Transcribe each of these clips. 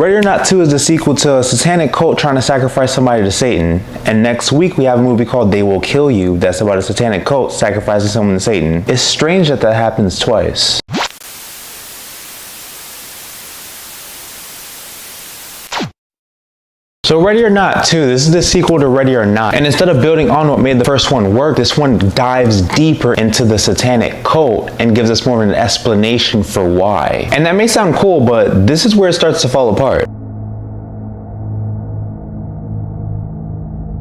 Ready or Not 2 is the sequel to a satanic cult trying to sacrifice somebody to Satan. And next week we have a movie called They Will Kill You that's about a satanic cult sacrificing someone to Satan. It's strange that that happens twice. So Ready or Not 2, this is the sequel to Ready or Not. And instead of building on what made the first one work, this one dives deeper into the satanic cult and gives us more of an explanation for why. And that may sound cool, but this is where it starts to fall apart.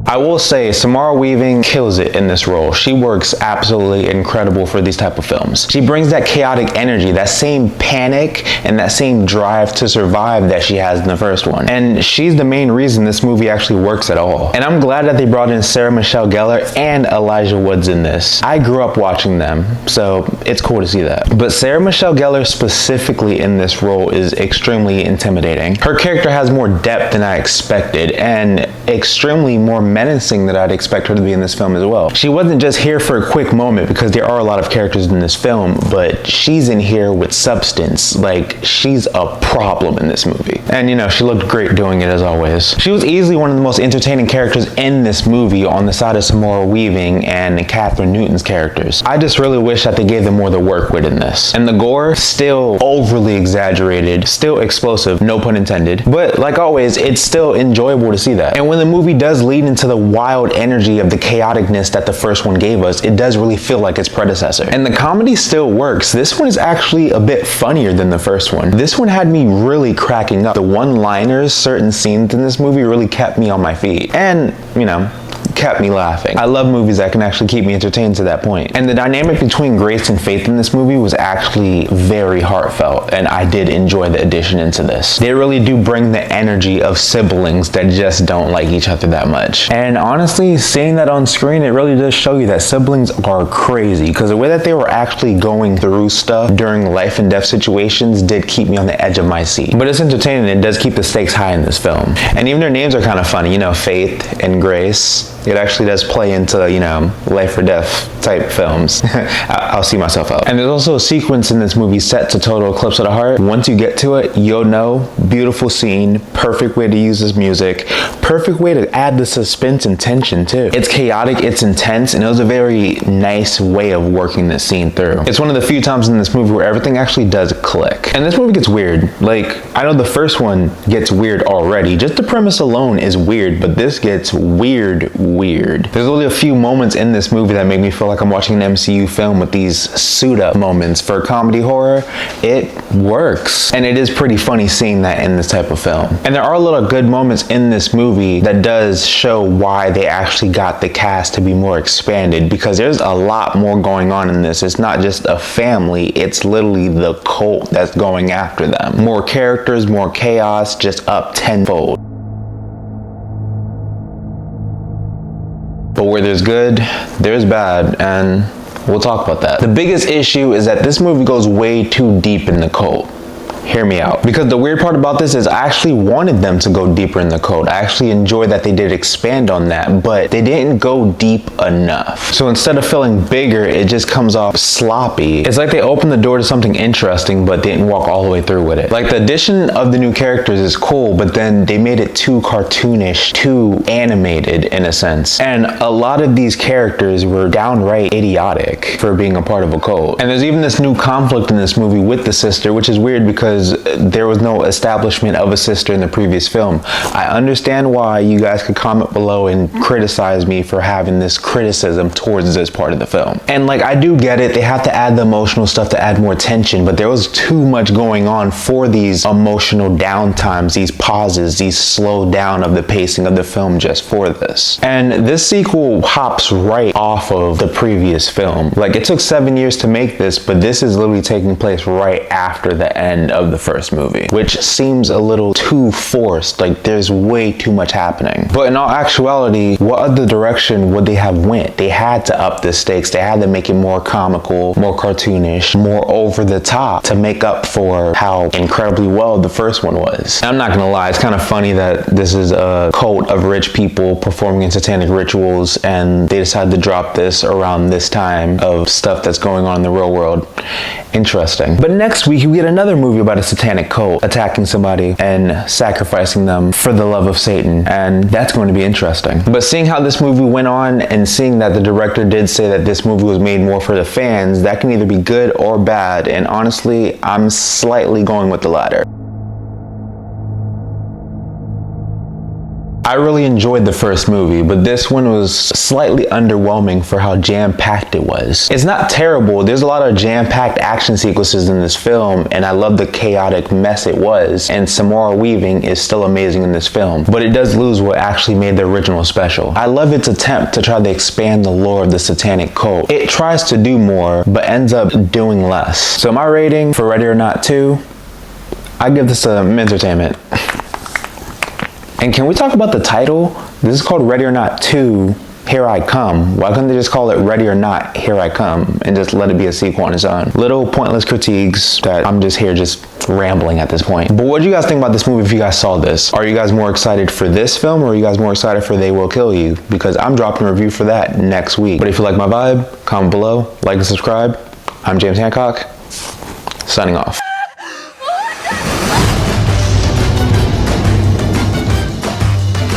I will say Samara Weaving kills it in this role. She works absolutely incredible for these type of films. She brings that chaotic energy, that same panic and that same drive to survive that she has in the first one. And she's the main reason this movie actually works at all. And I'm glad that they brought in Sarah Michelle Gellar and Elijah Woods in this. I grew up watching them, so it's cool to see that. But Sarah Michelle Gellar specifically in this role is extremely intimidating. Her character has more depth than I expected and extremely more menacing than I'd expect her to be in this film as well. She wasn't just here for a quick moment, because there are a lot of characters in this film, but she's in here with substance. Like, she's a problem in this movie. And you know, she looked great doing it as always. She was easily one of the most entertaining characters in this movie on the side of Samara Weaving and Catherine Newton's characters. I just really wish that they gave them more to work with in this. And the gore, still overly exaggerated, still explosive, no pun intended. But like always, it's still enjoyable to see that. And when the movie does lead into the wild energy of the chaoticness that the first one gave us, it does really feel like its predecessor. And the comedy still works. This one is actually a bit funnier than the first one. This one had me really cracking up. The one-liners, certain scenes in this movie really kept me on my feet. And, you know, kept me laughing. I love movies that can actually keep me entertained to that point. And the dynamic between Grace and Faith in this movie was actually very heartfelt, and I did enjoy the addition into this. They really do bring the energy of siblings that just don't like each other that much. And honestly, seeing that on screen, it really does show you that siblings are crazy, because the way that they were actually going through stuff during life and death situations did keep me on the edge of my seat. But it's entertaining. It does keep the stakes high in this film. And even their names are kind of funny, you know, Faith and Grace. It actually does play into, you know, life or death type films. I'll see myself out. And there's also a sequence in this movie set to Total Eclipse of the Heart. Once you get to it, you'll know. Beautiful scene, perfect way to use this music, perfect way to add the suspense and tension too. It's chaotic, it's intense, and it was a very nice way of working this scene through. It's one of the few times in this movie where everything actually does click. And this movie gets weird. Like, I know the first one gets weird already. Just the premise alone is weird, but this gets weird. There's only a few moments in this movie that make me feel like I'm watching an MCU film with these suit-up moments. For comedy horror, it works. And it is pretty funny seeing that in this type of film. And there are a lot of good moments in this movie that does show why they actually got the cast to be more expanded, because there's a lot more going on in this. It's not just a family, it's literally the cult that's going after them. More characters, more chaos, just up tenfold. But where there's good, there's bad, and we'll talk about that. The biggest issue is that this movie goes way too deep in the cult. Hear me out. Because the weird part about this is I actually wanted them to go deeper in the cult. I actually enjoyed that they did expand on that, but they didn't go deep enough. So instead of feeling bigger, it just comes off sloppy. It's like they opened the door to something interesting, but didn't walk all the way through with it. Like, the addition of the new characters is cool, but then they made it too cartoonish, too animated in a sense. And a lot of these characters were downright idiotic for being a part of a cult. And there's even this new conflict in this movie with the sister, which is weird because there was no establishment of a sister in the previous film. I understand why you guys could comment below and criticize me for having this criticism towards this part of the film. And like, I do get it, they have to add the emotional stuff to add more tension, but there was too much going on for these emotional downtimes, these pauses, these slow down of the pacing of the film just for this. And this sequel hops right off of the previous film. Like, it took 7 years to make this, but this is literally taking place right after the end of the first movie, which seems a little too forced. Like, there's way too much happening. But in all actuality, what other direction would they have went? They had to up the stakes. They had to make it more comical, more cartoonish, more over the top to make up for how incredibly well the first one was. And I'm not gonna lie, it's kind of funny that this is a cult of rich people performing in satanic rituals, and they decided to drop this around this time of stuff that's going on in the real world. Interesting. But next week we get another movie about about a satanic cult attacking somebody and sacrificing them for the love of Satan, and that's going to be interesting. But seeing how this movie went on and seeing that the director did say that this movie was made more for the fans, that can either be good or bad, and honestly, I'm slightly going with the latter. I really enjoyed the first movie, but this one was slightly underwhelming for how jam-packed it was. It's not terrible. There's a lot of jam-packed action sequences in this film, and I love the chaotic mess it was, and Samara Weaving is still amazing in this film, but it does lose what actually made the original special. I love its attempt to try to expand the lore of the satanic cult. It tries to do more, but ends up doing less. So my rating for Ready or Not 2, I give this a entertainment. And can we talk about the title? This is called Ready or Not 2, Here I Come. Why couldn't they just call it Ready or Not, Here I Come, and just let it be a sequel on its own? Little pointless critiques that I'm just here just rambling at this point. But what do you guys think about this movie if you guys saw this? Are you guys more excited for this film, or are you guys more excited for They Will Kill You? Because I'm dropping a review for that next week. But if you like my vibe, comment below, like and subscribe. I'm James Hancock, signing off.